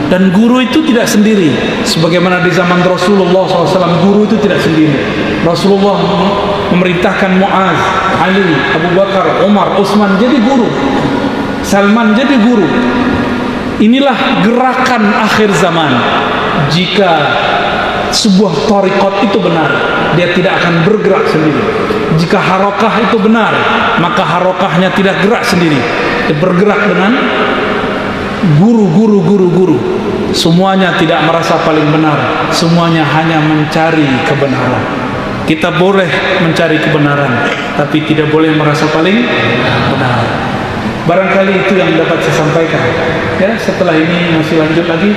Dan guru itu tidak sendiri. Sebagaimana di zaman Rasulullah SAW, guru itu tidak sendiri. Rasulullah memerintahkan Muaz, Ali, Abu Bakar, Umar, Utsman jadi guru, Salman jadi guru. Inilah gerakan akhir zaman. Jika sebuah thariqat itu benar, dia tidak akan bergerak sendiri. Jika harokah itu benar, maka harokahnya tidak gerak sendiri, dia bergerak dengan guru. Semuanya tidak merasa paling benar, semuanya hanya mencari kebenaran. Kita boleh mencari kebenaran, tapi tidak boleh merasa paling benar. Barangkali itu yang dapat saya sampaikan. Ya, setelah ini masih lanjut lagi.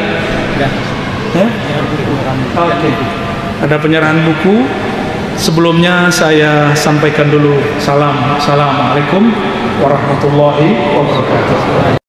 Ya? Oke. Ada penyerahan buku. Sebelumnya saya sampaikan dulu salam. Assalamualaikum warahmatullahi wabarakatuh.